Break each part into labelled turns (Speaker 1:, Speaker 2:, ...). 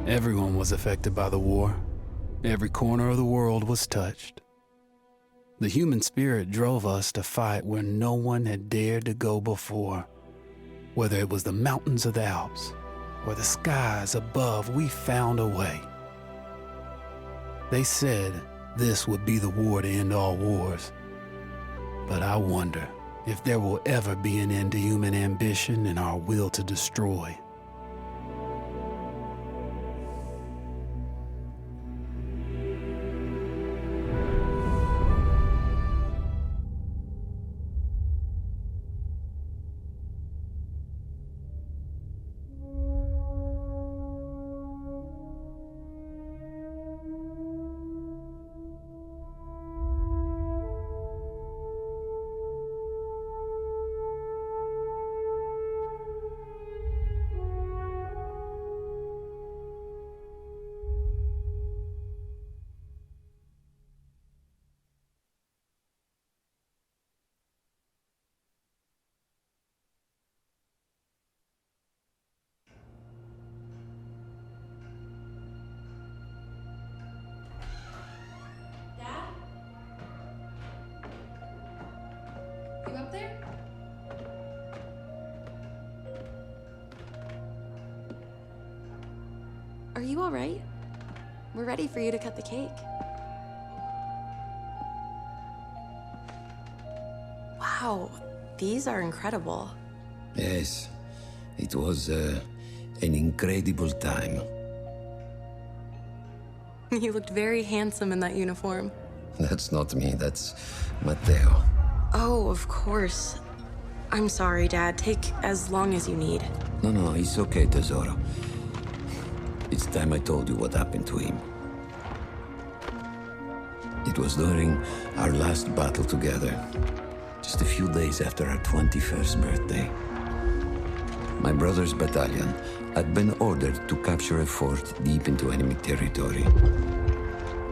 Speaker 1: Everyone was affected by the war. Every corner of the world was touched. The human spirit drove us to fight where no one had dared to go before. Whether it was the mountains of the Alps or the skies above, we found a way. They said this would be the war to end all wars. But I wonder if there will ever be an end to human ambition and our will to destroy.
Speaker 2: You up there?
Speaker 3: Are you all right? We're ready for you to cut the cake. Wow, these are incredible.
Speaker 4: Yes, it was an incredible time.
Speaker 3: You looked very handsome in that uniform.
Speaker 4: That's not me, that's Matteo.
Speaker 3: Oh, of course. I'm sorry, Dad. Take as long as you need.
Speaker 4: No, it's okay, Tesoro. It's time I told you what happened to him. It was during our last battle together, just a few days after our 21st birthday. My brother's battalion had been ordered to capture a fort deep into enemy territory.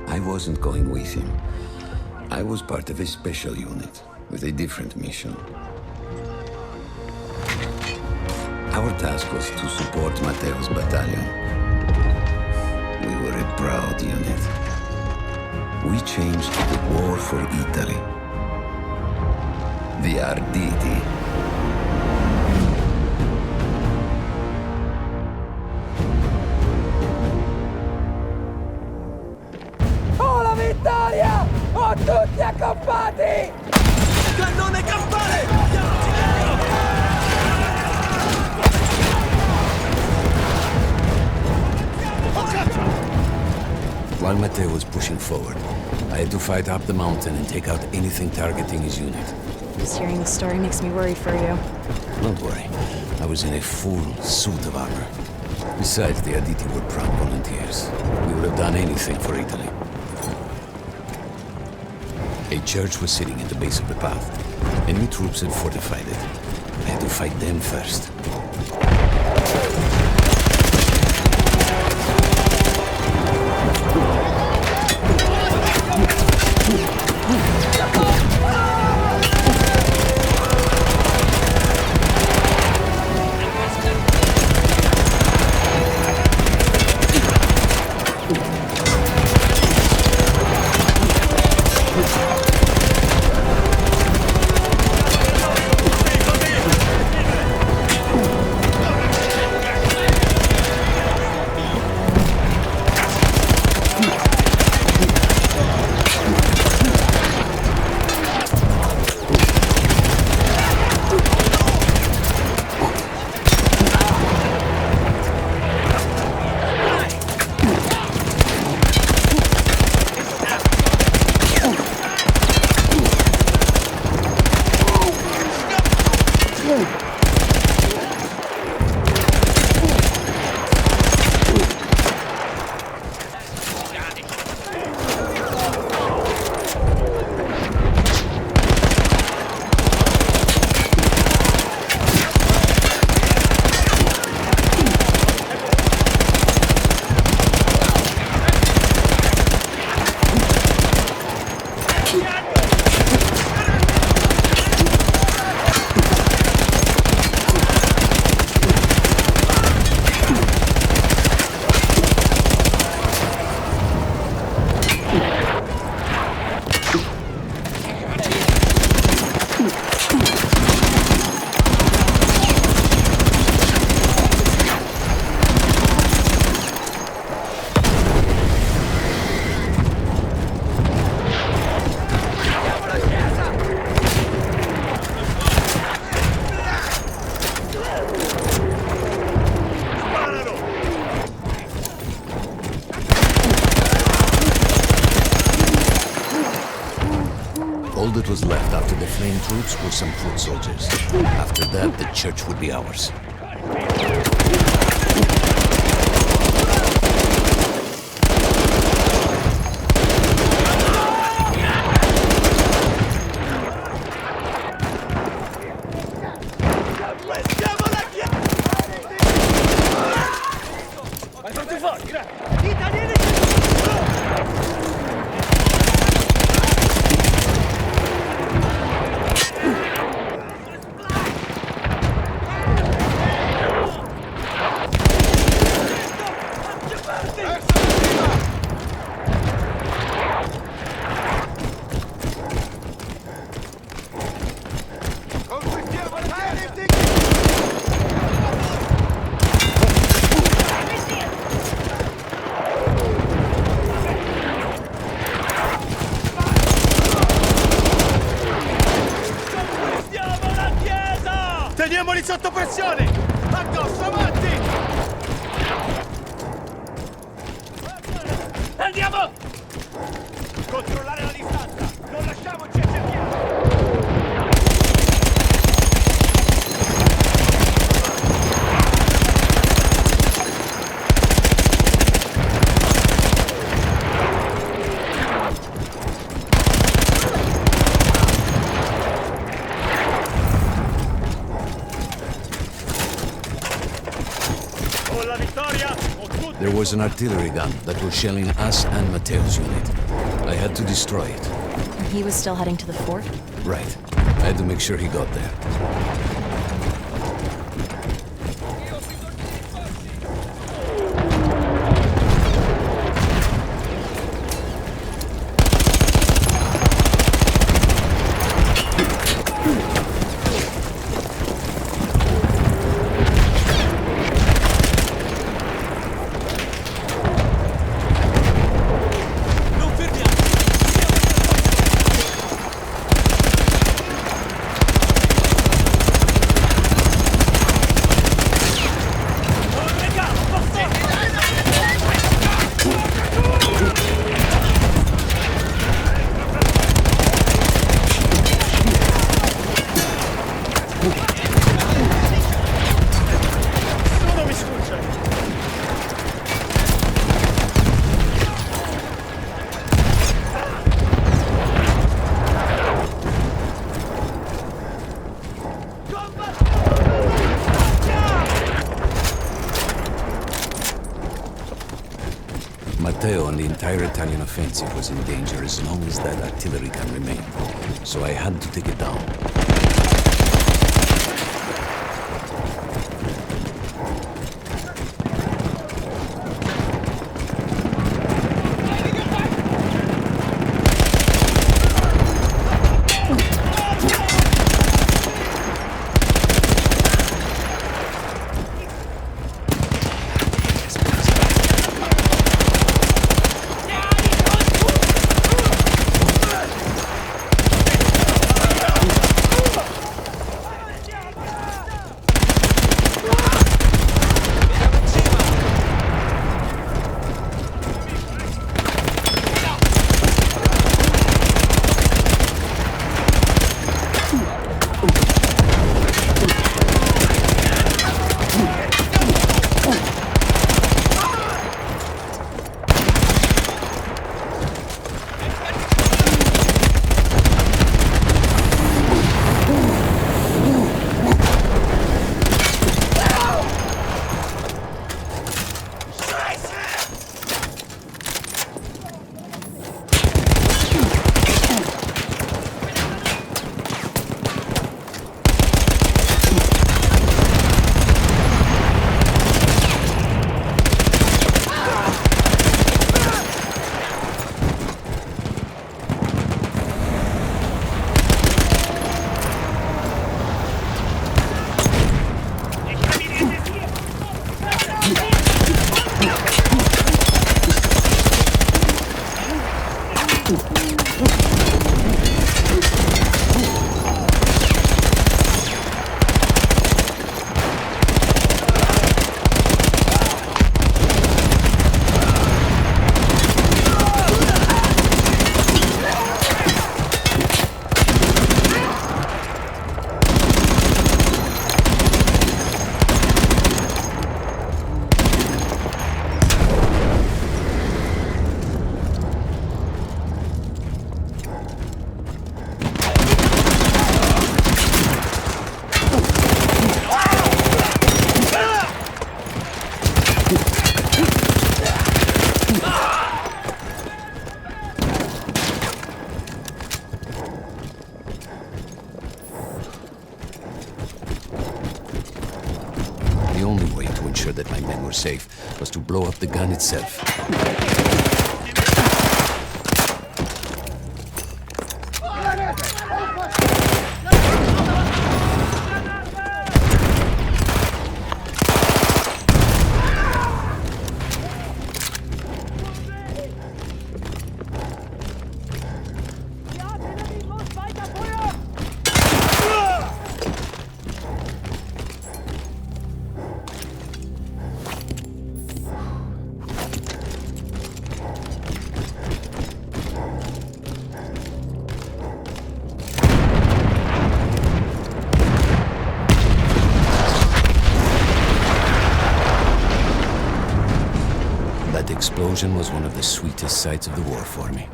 Speaker 4: I wasn't going with him. I was part of a special unit with a different mission. Our task was to support Matteo's battalion. We were a proud unit. We changed the war for Italy. The Arditi.
Speaker 5: Oh, la vittoria! Oh, tutti accampati!
Speaker 6: Cannone campane!
Speaker 4: While Matteo was pushing forward, I had to fight up the mountain and take out anything targeting his unit.
Speaker 3: Just hearing the story makes me worry for you.
Speaker 4: Don't worry, I was in a full suit of armor. Besides, the Arditi were proud volunteers. We would have done anything for Italy. A church was sitting at the base of the path. Enemy troops had fortified it. I had to fight them first.
Speaker 7: that was left after the flame troops were some foot soldiers. After that, the church would be ours.
Speaker 6: Teniamoli sotto pressione! Addosso, avanti! Andiamo! Controllare la distanza! Non lasciamoci accerchiare!
Speaker 7: There was an artillery gun that was shelling us and Matteo's unit. I had to destroy it.
Speaker 8: And he was still heading to the fort?
Speaker 7: Right. I had to make sure he got there. Matteo and the entire Italian offensive was in danger as long as that artillery can remain. So I had to take it down. men were safe was to blow up the gun itself. That explosion was one of the sweetest sights of the war for me.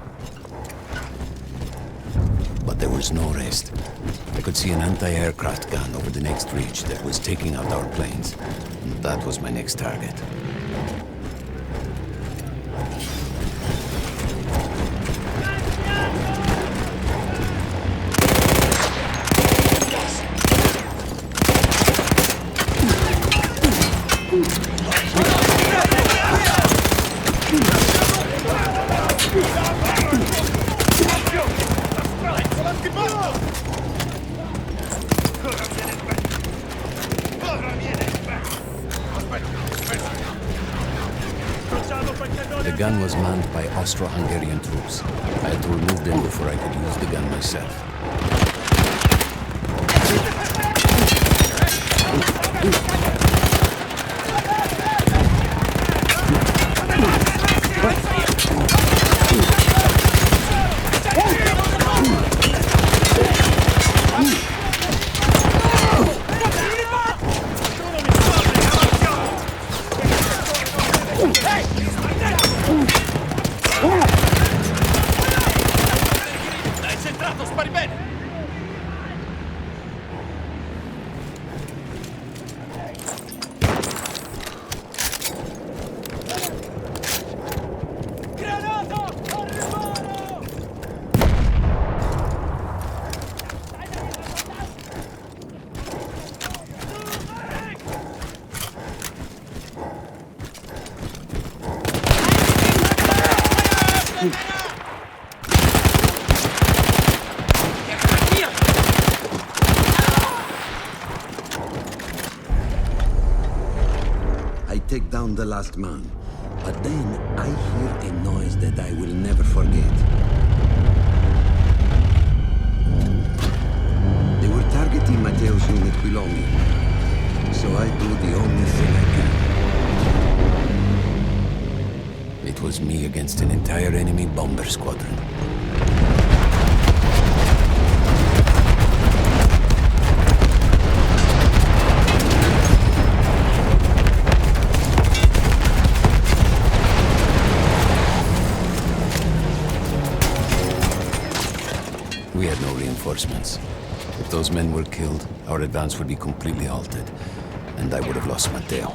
Speaker 7: But there was no rest. I could see an anti-aircraft gun over the next ridge that was taking out our planes. And that was my next target. The gun was manned by Austro-Hungarian troops. I had to remove them before I could use the gun myself.
Speaker 4: I take down the last man, but then I hear a noise that I will never forget. They were targeting Matteo's unit below me, so I do the only thing I can.
Speaker 7: It was me against an entire enemy bomber squadron. We had no reinforcements. If those men were killed, our advance would be completely halted, and I would have lost Matteo.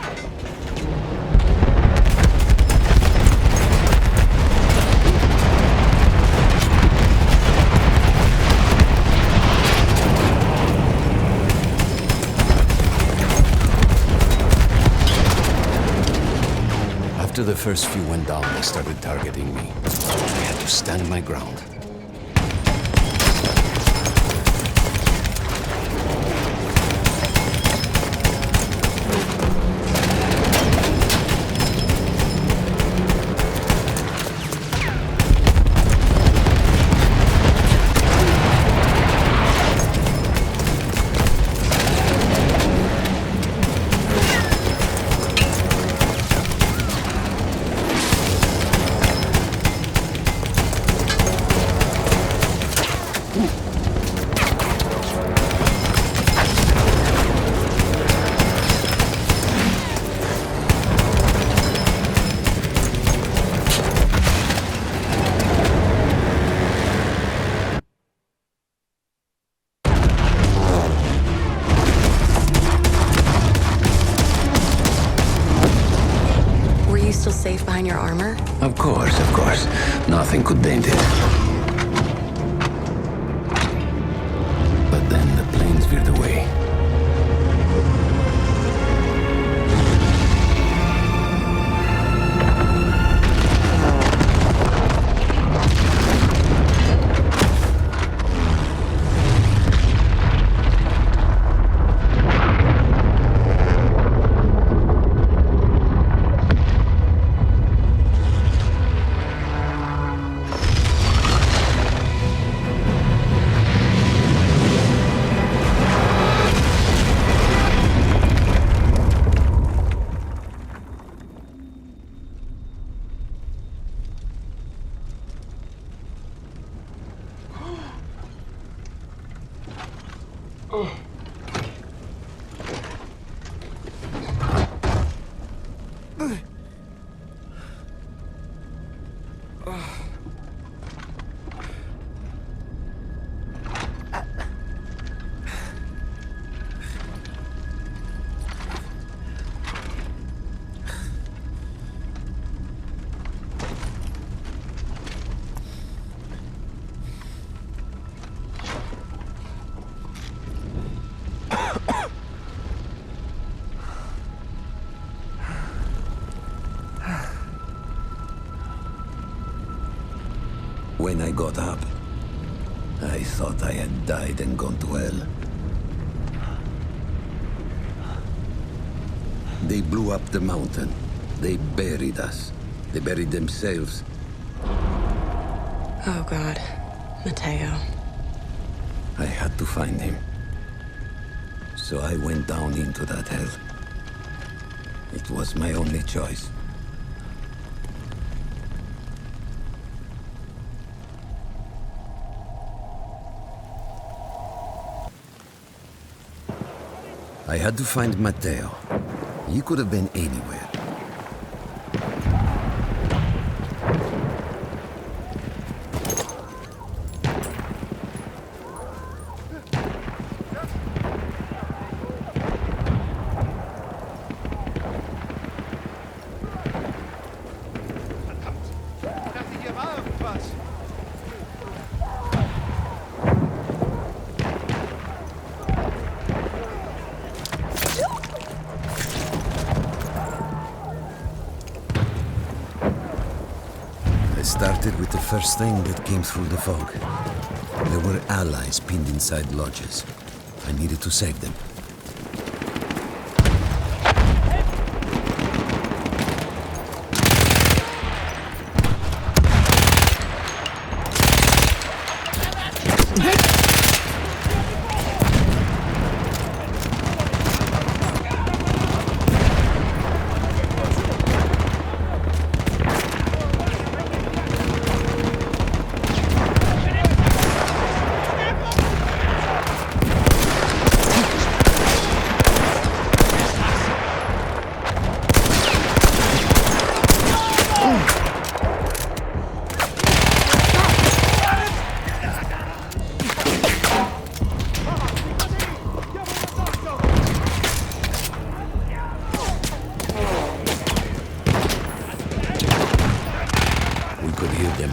Speaker 7: After the first few went down, they started targeting me. I had to stand my ground.
Speaker 3: Still safe behind your armor?
Speaker 7: Of course, of course. Nothing could dent it. But then the planes veered away.
Speaker 4: When I got up, I thought I had died and gone to hell. They blew up the mountain. They buried us. They buried themselves.
Speaker 3: Oh, God. Matteo.
Speaker 4: I had to find him. So I went down into that hell. It was my only choice. I had to find Matteo. He could have been anywhere.
Speaker 6: Dachte, hier war irgendwas.
Speaker 4: I started with the first thing that came through the fog. There were allies pinned inside lodges. I needed to save them.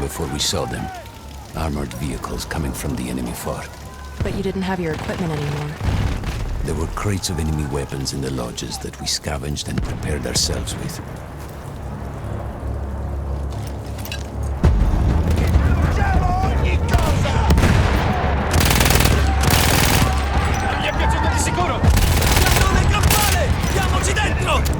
Speaker 7: Before we saw them. Armored vehicles coming from the enemy fort.
Speaker 8: But you didn't have your equipment anymore.
Speaker 7: There were crates of enemy weapons in the lodges that we scavenged and prepared ourselves with.
Speaker 6: Non gli è piaciuto di sicuro! Cannone campane! Diamoci dentro!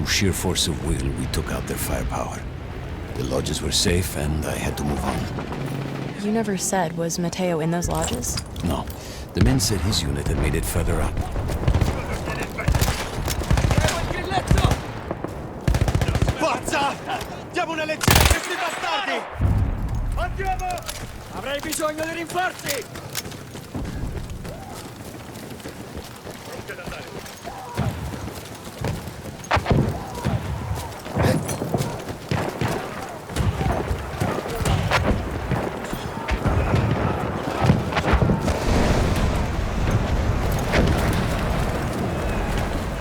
Speaker 7: Sheer force of will, we took out their firepower. The lodges were safe, and I had to move on.
Speaker 8: You never said, was Matteo in those lodges?
Speaker 7: No. The men said his unit had made it further up.
Speaker 6: Forza! Diamo una lezione a questi bastardi! Andiamo! Avrei bisogno di rinforzi!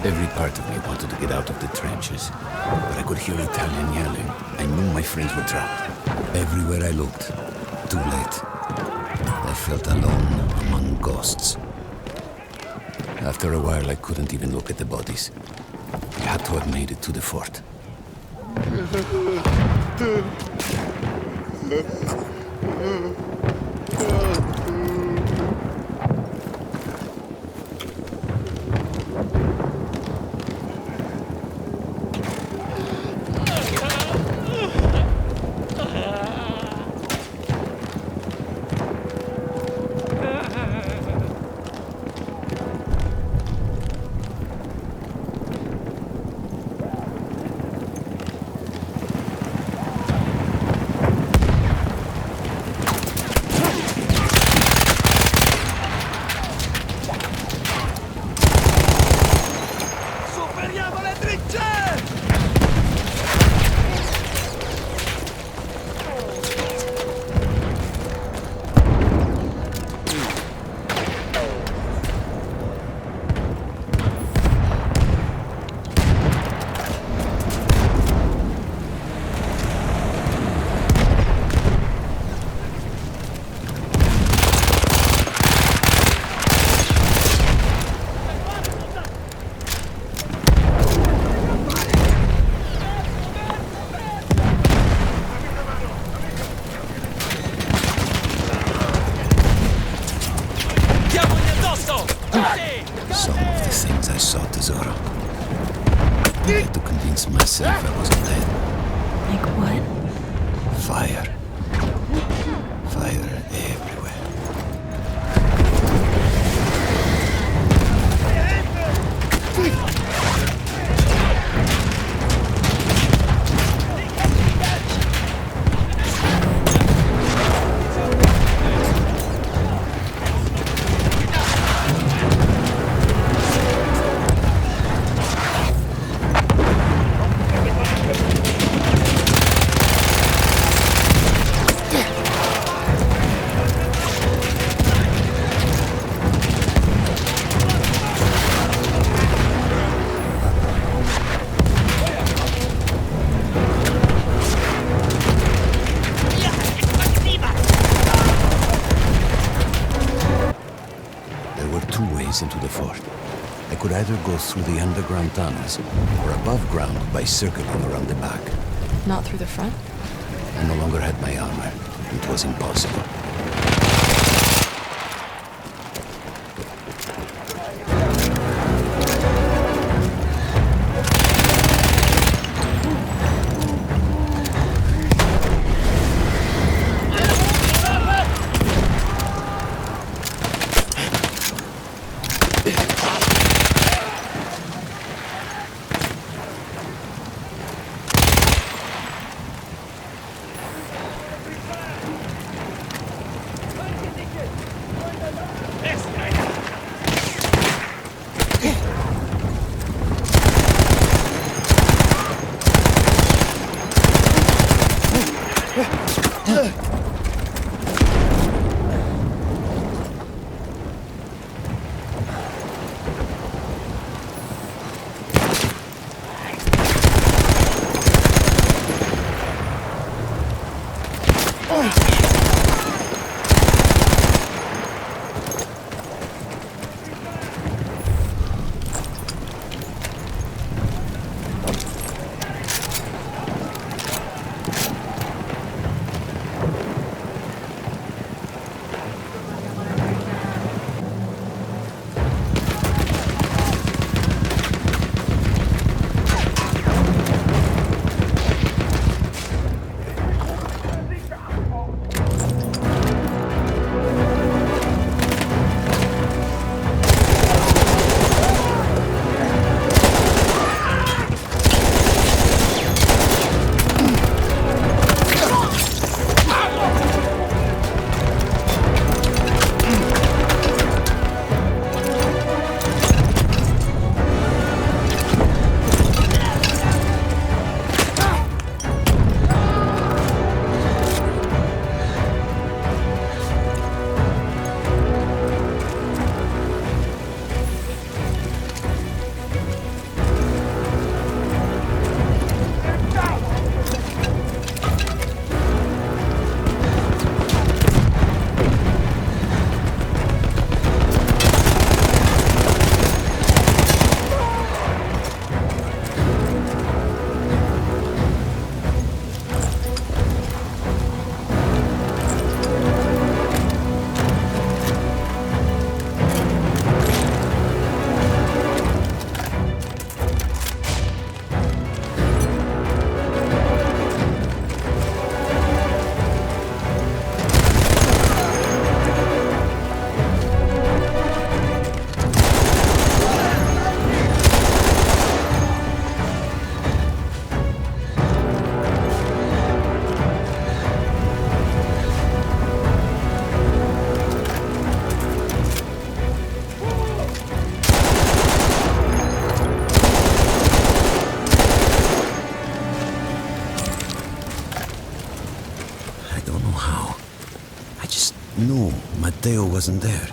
Speaker 7: Every part of me wanted to get out of the trenches, but I could hear Italian yelling. I knew my friends were trapped. Everywhere I looked, too late. I felt alone among ghosts. After a while, I couldn't even look at the bodies. I had to have made it to the fort. Some of the things I saw, Tesoro. I had to convince myself I wasn't dead.
Speaker 8: Like what?
Speaker 7: Fire. Fire everywhere. Into the fort. I could either go through the underground tunnels or above ground by circling around the back.
Speaker 8: Not through the front?
Speaker 7: I no longer had my armor. It was impossible. No, Matteo wasn't there.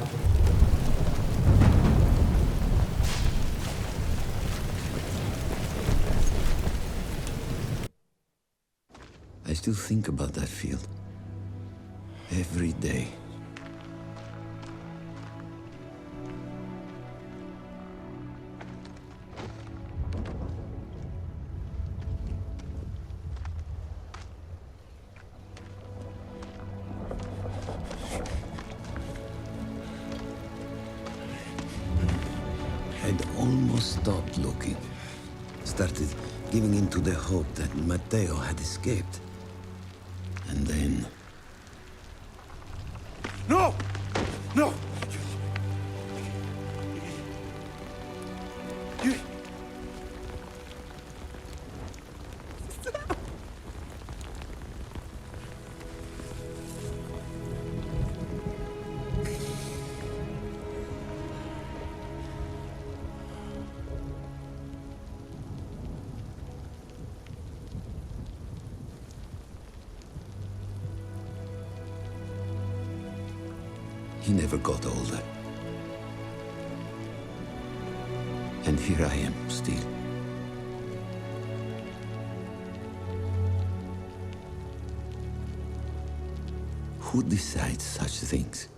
Speaker 7: I still think about that field. Every day. I'd almost stopped looking. Started giving in to the hope that Matteo had escaped. And then...
Speaker 6: No! No!
Speaker 7: He never got older. And here I am, still. Who decides such things?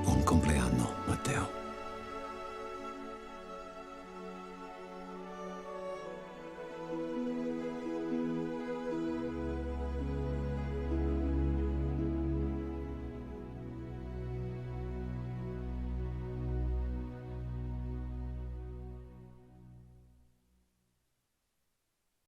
Speaker 7: Buon compleanno, Matteo.